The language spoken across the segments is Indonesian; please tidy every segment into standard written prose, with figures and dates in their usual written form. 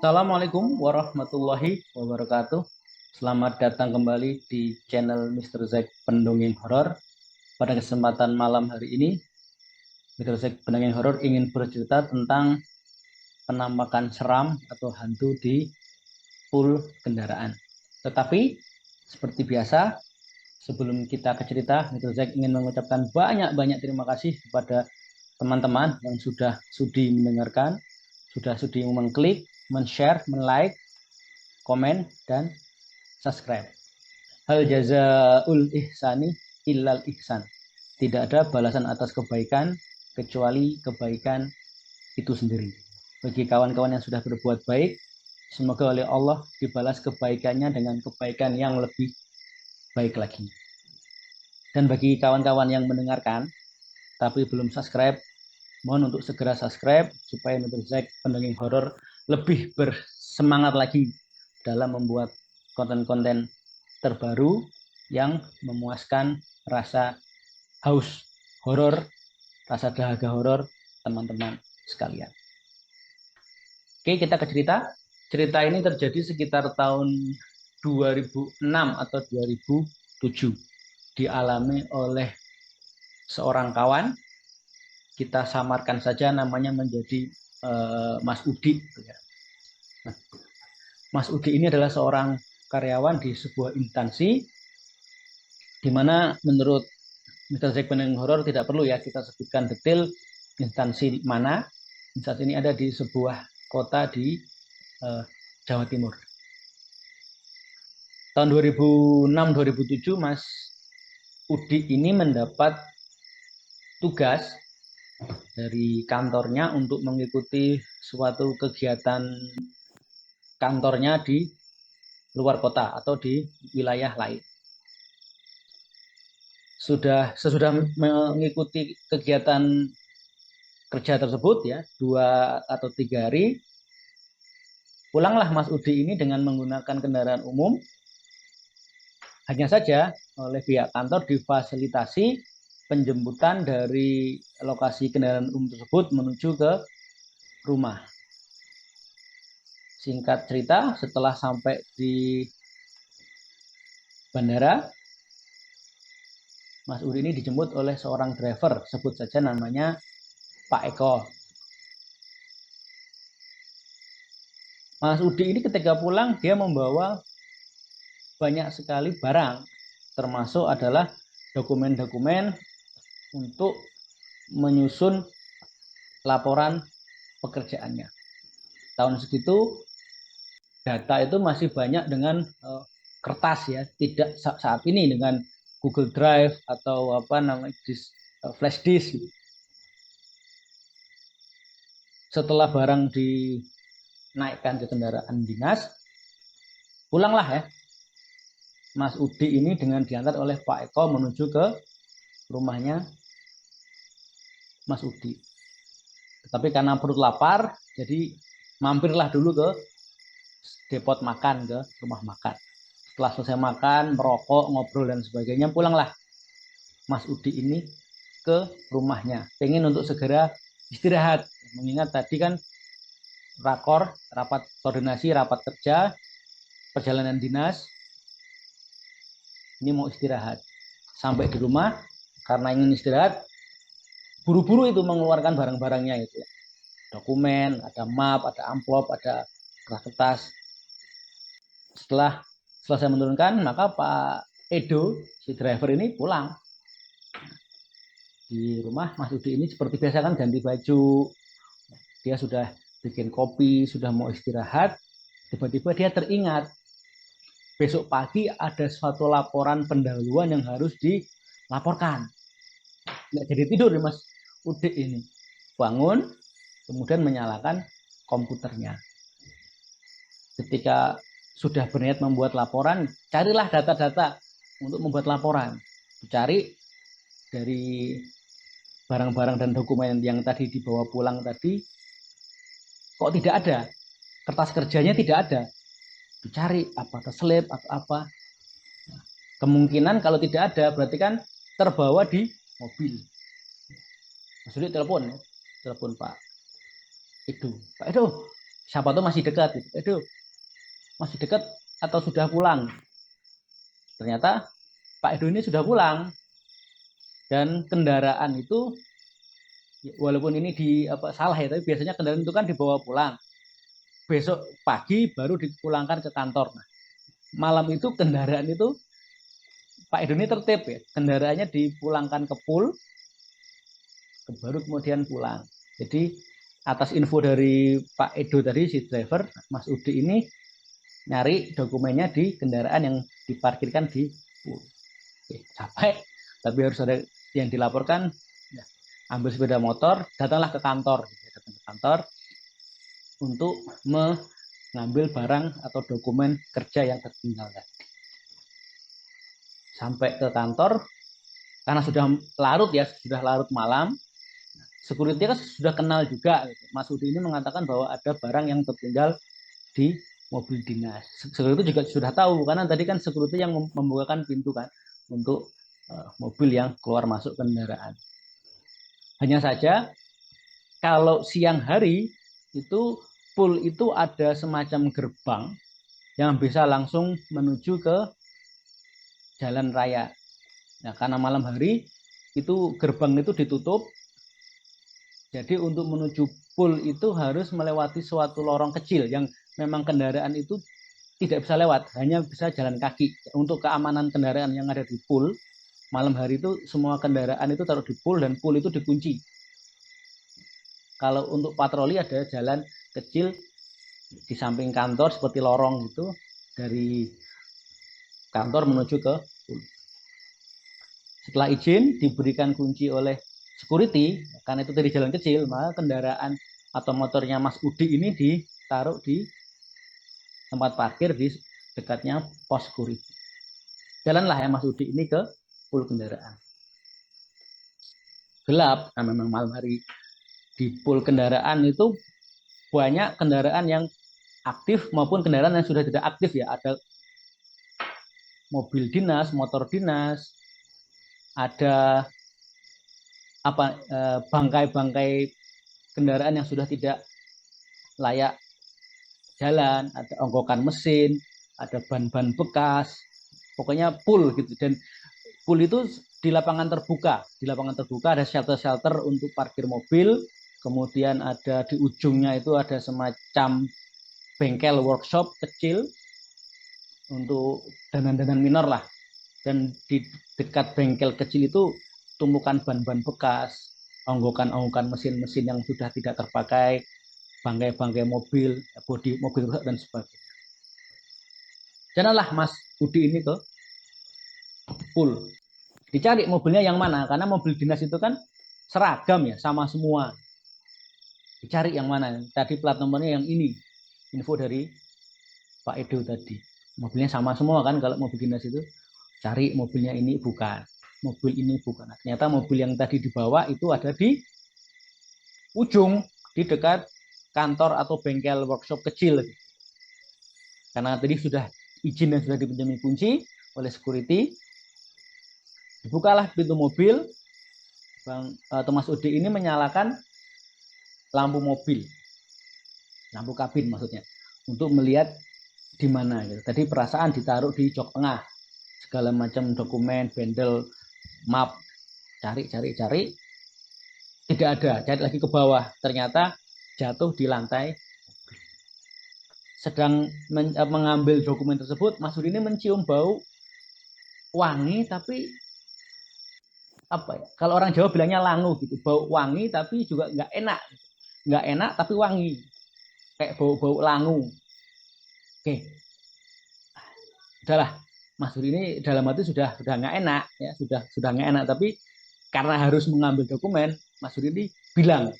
Assalamualaikum warahmatullahi wabarakatuh. Selamat datang kembali di channel Mr. Zack Pendongeng Horor. Pada kesempatan malam hari ini, Mr. Zack Pendongeng Horor ingin bercerita tentang penampakan seram atau hantu di pool kendaraan. Tetapi seperti biasa, sebelum kita ke cerita, Mr. Zack ingin mengucapkan banyak-banyak terima kasih kepada teman-teman yang sudah sudi mendengarkan, sudah sudi mengklik, men-share, men-like, komen, dan subscribe. Hal jazaul ihsani illal ihsan. Tidak ada balasan atas kebaikan kecuali kebaikan itu sendiri. Bagi kawan-kawan yang sudah berbuat baik, semoga oleh Allah dibalas kebaikannya dengan kebaikan yang lebih baik lagi. Dan bagi kawan-kawan yang mendengarkan tapi belum subscribe, mohon untuk segera subscribe supaya Mr. Zack Pendongeng Horor lebih bersemangat lagi dalam membuat konten-konten terbaru yang memuaskan rasa haus horor, rasa dahaga horor teman-teman sekalian. Oke, kita ke cerita. Cerita ini terjadi sekitar tahun 2006 atau 2007. Dialami oleh seorang kawan. Kita samarkan saja namanya menjadi Mas Udi. Nah, Mas Udi ini adalah seorang karyawan di sebuah instansi di mana menurut Mr. Zack Pendongeng Horor tidak perlu ya kita sebutkan detail instansi mana. Instansi ini ada di sebuah kota di Jawa Timur. Tahun 2006-2007 Mas Udi ini mendapat tugas dari kantornya untuk mengikuti suatu kegiatan kantornya di luar kota atau di wilayah lain. Sesudah mengikuti kegiatan kerja tersebut ya 2 atau 3 hari, pulanglah Mas Udi ini dengan menggunakan kendaraan umum. Hanya saja oleh pihak kantor difasilitasi penjemputan dari lokasi kendaraan umum tersebut menuju ke rumah. Singkat cerita, setelah sampai di bandara, Mas Udi ini dijemput oleh seorang driver, sebut saja namanya Pak Eko. Mas Udi ini ketika pulang dia membawa banyak sekali barang, termasuk adalah dokumen-dokumen untuk menyusun laporan pekerjaannya. Tahun segitu data itu masih banyak dengan kertas ya, tidak saat ini dengan Google Drive atau apa namanya flash disk. Setelah barang dinaikkan ke kendaraan dinas, pulanglah ya Mas Udi ini dengan diantar oleh Pak Eko menuju ke rumahnya Mas Udi. Tapi karena perut lapar, jadi mampirlah dulu ke depot makan, ke rumah makan. Setelah selesai makan, merokok, ngobrol dan sebagainya, pulanglah Mas Udi ini ke rumahnya. Pengen untuk segera istirahat. Mengingat tadi kan rapat koordinasi, rapat kerja, perjalanan dinas. Ini mau istirahat. Sampai di rumah, karena ingin istirahat, buru-buru itu mengeluarkan barang-barangnya itu. Dokumen, ada map, ada amplop, ada kertas. Setelah selesai menurunkan, maka Pak Edo, si driver ini pulang. Di rumah Mas Udi ini seperti biasa kan ganti baju. Dia sudah bikin kopi, sudah mau istirahat. Tiba-tiba dia teringat besok pagi ada suatu laporan pendahuluan yang harus dilaporkan. Nggak jadi tidur nih Mas Udi ini. Bangun, kemudian menyalakan komputernya. Ketika sudah berniat membuat laporan, carilah data-data untuk membuat laporan. Dicari dari barang-barang dan dokumen yang tadi dibawa pulang tadi, kok tidak ada. Kertas kerjanya tidak ada. Dicari apa terselip atau apa. Kemungkinan kalau tidak ada berarti kan terbawa di mobil. Mas Udi telepon Pak Edo. Pak Edo, siapa tuh masih dekat gitu. Aduh, masih dekat atau sudah pulang. Ternyata Pak Edo ini sudah pulang, dan kendaraan itu walaupun ini salah ya, tapi biasanya kendaraan itu kan dibawa pulang. Besok pagi baru dipulangkan ke kantor. Nah, malam itu kendaraan itu Pak Edo ini tertib ya, kendaraannya dipulangkan ke pool, baru kemudian pulang. Jadi atas info dari Pak Edo tadi, si driver Mas Udi ini nyari dokumennya di kendaraan yang diparkirkan di pool. Oke, capek, tapi harus ada yang dilaporkan. Ya, ambil sepeda motor, datanglah ke kantor, datang ke kantor untuk mengambil barang atau dokumen kerja yang tertinggal tadi. Sampai ke kantor, karena sudah larut ya, sudah larut malam, security kan sudah kenal juga. Mas Udi ini mengatakan bahwa ada barang yang tertinggal di mobil dinas. Security juga sudah tahu, karena tadi kan security yang membukakan pintu kan untuk mobil yang keluar masuk kendaraan. Hanya saja kalau siang hari itu pool itu ada semacam gerbang yang bisa langsung menuju ke jalan raya. Nah, karena malam hari itu gerbang itu ditutup. Jadi untuk menuju pool itu harus melewati suatu lorong kecil yang memang kendaraan itu tidak bisa lewat, hanya bisa jalan kaki. Untuk keamanan kendaraan yang ada di pool, malam hari itu semua kendaraan itu taruh di pool, dan pool itu dikunci. Kalau untuk patroli ada jalan kecil di samping kantor seperti lorong gitu, dari kantor menuju ke pool. Setelah izin diberikan kunci oleh security, karena itu dari jalan kecil, maka kendaraan atau motornya Mas Udi ini ditaruh di tempat parkir di dekatnya pos security. Jalanlah ya Mas Udi ini ke pool kendaraan. Gelap, nah memang malam hari. Di pool kendaraan itu banyak kendaraan yang aktif maupun kendaraan yang sudah tidak aktif ya. Ada mobil dinas, motor dinas, ada bangkai-bangkai kendaraan yang sudah tidak layak jalan, ada onggokan mesin, ada ban-ban bekas, pokoknya full gitu. Dan pool itu di lapangan terbuka. Di lapangan terbuka ada shelter-shelter untuk parkir mobil, kemudian ada di ujungnya itu ada semacam bengkel workshop kecil untuk danan-danan minor lah. Dan di dekat bengkel kecil itu tumpukan ban-ban bekas, onggokan-onggokan mesin-mesin yang sudah tidak terpakai, bangkai-bangkai mobil, bodi mobil rusak dan sebagainya. Janganlah Mas Budi ini ke pool. Dicari mobilnya yang mana, karena mobil dinas itu kan seragam ya, sama semua. Dicari yang mana, tadi plat nomornya yang ini, info dari Pak Edo tadi. Mobilnya sama semua kan, kalau mobil dinas itu cari mobilnya ini bukan, mobil ini bukan. Ternyata mobil yang tadi dibawa itu ada di ujung, di dekat kantor atau bengkel workshop kecil. Karena tadi sudah izin dan sudah dipinjami kunci oleh security, dibukalah pintu mobil. Bang Thomas Udi ini menyalakan lampu mobil, lampu kabin maksudnya, untuk melihat di mana gitu. Tadi perasaan ditaruh di jok tengah, segala macam dokumen, bendel, map, cari, tidak ada. Cari lagi ke bawah, ternyata jatuh di lantai. Sedang mengambil dokumen tersebut, Mas Udi ini mencium bau wangi, tapi apa ya? Kalau orang Jawa bilangnya langu gitu, bau wangi tapi juga nggak enak tapi wangi, kayak bau-bau langu. Oke, udahlah, Mas Dur ini dalam hati sudah nggak enak ya, sudah nggak enak, tapi karena harus mengambil dokumen, Mas Dur ini bilang,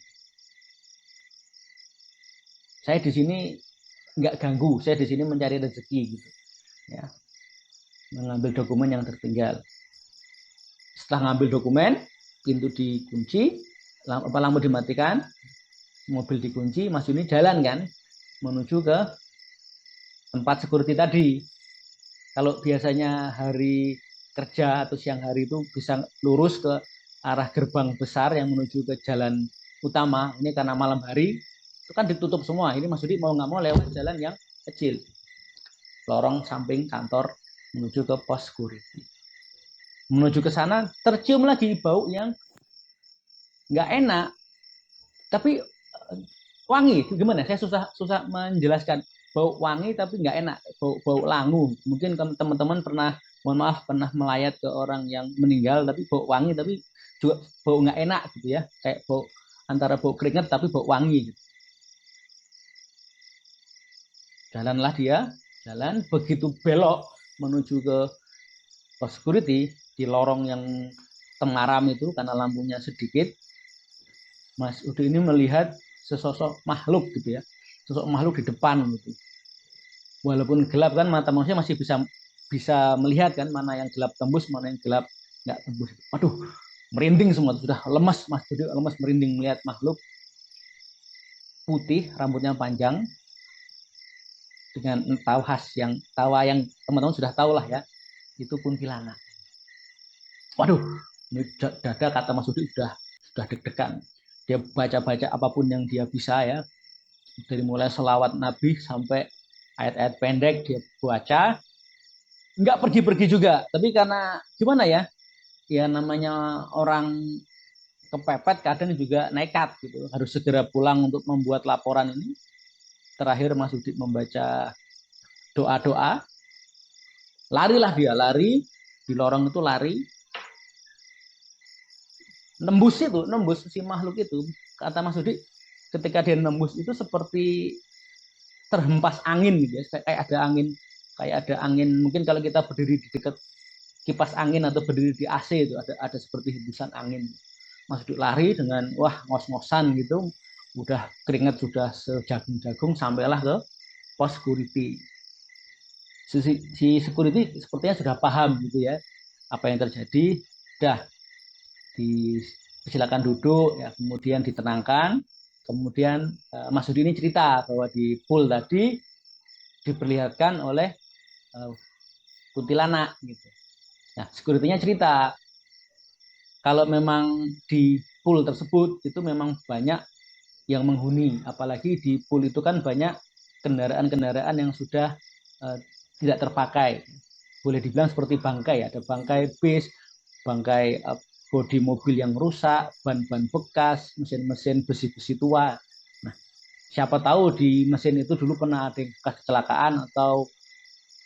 saya di sini nggak ganggu, saya di sini mencari rezeki gitu ya, mengambil dokumen yang tertinggal. Setelah ngambil dokumen, pintu dikunci, lampu dimatikan, mobil dikunci, Mas Dur ini jalan kan menuju ke tempat security tadi. Kalau biasanya hari kerja atau siang hari itu bisa lurus ke arah gerbang besar yang menuju ke jalan utama, ini karena malam hari itu kan ditutup semua. Ini Mas Yudi mau nggak mau lewat jalan yang kecil, lorong samping kantor menuju ke pos security. Menuju ke sana tercium lagi bau yang nggak enak, tapi wangi. Gimana? Saya susah susah menjelaskan. Bau wangi tapi nggak enak, bau langu. Mungkin teman-teman pernah, mohon maaf, pernah melayat ke orang yang meninggal tapi bau wangi, tapi juga bau nggak enak gitu ya, kayak bau antara bau keringat tapi bau wangi gitu. Jalanlah dia, jalan begitu belok menuju ke pos security di lorong yang temaram itu karena lampunya sedikit. Mas Udi ini melihat sesosok makhluk gitu ya, sosok makhluk di depan gitu. Walaupun gelap kan, mata manusia masih bisa bisa melihat kan mana yang gelap tembus, mana yang gelap nggak tembus. Waduh, merinding semua, sudah lemas Mas Udi, lemas merinding melihat makhluk putih, rambutnya panjang dengan tawa yang teman-teman sudah tahu lah ya, itu kuntilanak. Waduh, ini dada kata Mas Udi sudah deg-degan. Dia baca-baca apapun yang dia bisa ya, dari mulai selawat Nabi sampai ayat-ayat pendek dia baca. Nggak pergi-pergi juga, tapi karena gimana ya, ya namanya orang kepepet kadang juga nekat gitu, harus segera pulang untuk membuat laporan ini. Terakhir Mas Udik membaca doa-doa, larilah dia, lari di lorong itu, lari nembus si makhluk itu. Kata Mas Udik, ketika dia nembus itu seperti terhempas angin gitu ya, kayak ada angin. Mungkin kalau kita berdiri di dekat kipas angin atau berdiri di AC itu ada seperti hembusan angin. Mas Duk lari dengan wah ngos-ngosan gitu, udah keringat sudah sejagung-jagung, sampailah ke pos security. Si security sepertinya sudah paham gitu ya apa yang terjadi. Dah silakan duduk ya, kemudian ditenangkan. Kemudian Mas Dudi ini cerita bahwa di pool tadi diperlihatkan oleh kuntilanak gitu. Nah, security-nya cerita kalau memang di pool tersebut itu memang banyak yang menghuni, apalagi di pool itu kan banyak kendaraan-kendaraan yang sudah tidak terpakai. Boleh dibilang seperti bangkai, ada bangkai bis, bangkai bodi mobil yang rusak, ban-ban bekas, mesin-mesin besi-besi tua. Nah, siapa tahu di mesin itu dulu pernah ada bekas kecelakaan atau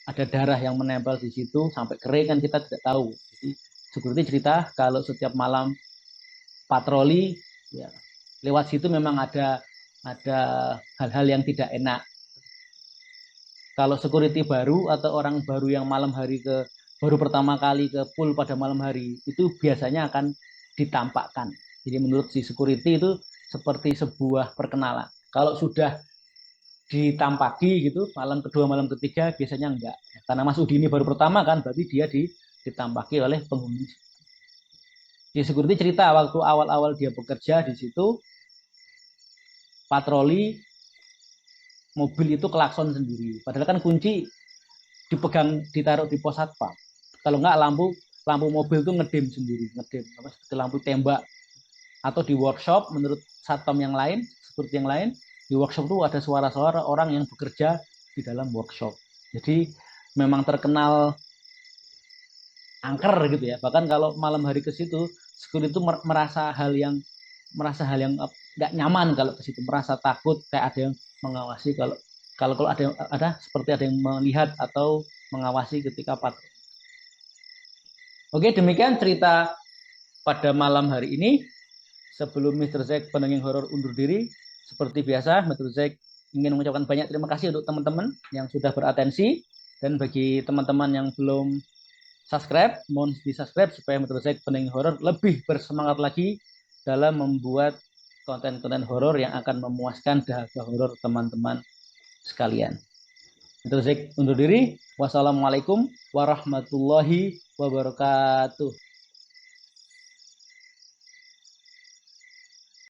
ada darah yang menempel di situ sampai kering, kan kita tidak tahu. Jadi security cerita kalau setiap malam patroli ya, lewat situ memang ada hal-hal yang tidak enak. Kalau security baru atau orang baru yang baru pertama kali ke pool pada malam hari itu biasanya akan ditampakkan. Jadi menurut si security itu seperti sebuah perkenalan. Kalau sudah ditampaki gitu malam kedua malam ketiga biasanya enggak, karena Mas Udi ini baru pertama kan, berarti dia ditampaki oleh penghuni. Di security cerita waktu awal-awal dia bekerja di situ, patroli mobil itu klakson sendiri. Padahal kan kunci dipegang ditaruh di pos satpam. Kalau enggak lampu mobil itu ngedem sendiri, ngedem apa lampu tembak. Atau di workshop menurut satpam yang lain, seperti yang lain, di workshop itu ada suara-suara orang yang bekerja di dalam workshop. Jadi memang terkenal angker gitu ya. Bahkan kalau malam hari ke situ, security itu merasa hal yang nggak nyaman kalau ke situ, merasa takut kayak ada yang mengawasi, kalau ada seperti ada yang melihat atau mengawasi ketika patroli. Oke, demikian cerita pada malam hari ini. Sebelum Mr. Zack pendongeng horor undur diri, seperti biasa Mr. Zack ingin mengucapkan banyak terima kasih untuk teman-teman yang sudah beratensi, dan bagi teman-teman yang belum subscribe, mohon di subscribe supaya Mr. Zack pendongeng horor lebih bersemangat lagi dalam membuat konten-konten horor yang akan memuaskan dahaga horor teman-teman sekalian. Mr. Zack undur diri. Wassalamualaikum warahmatullahi wabarakatuh.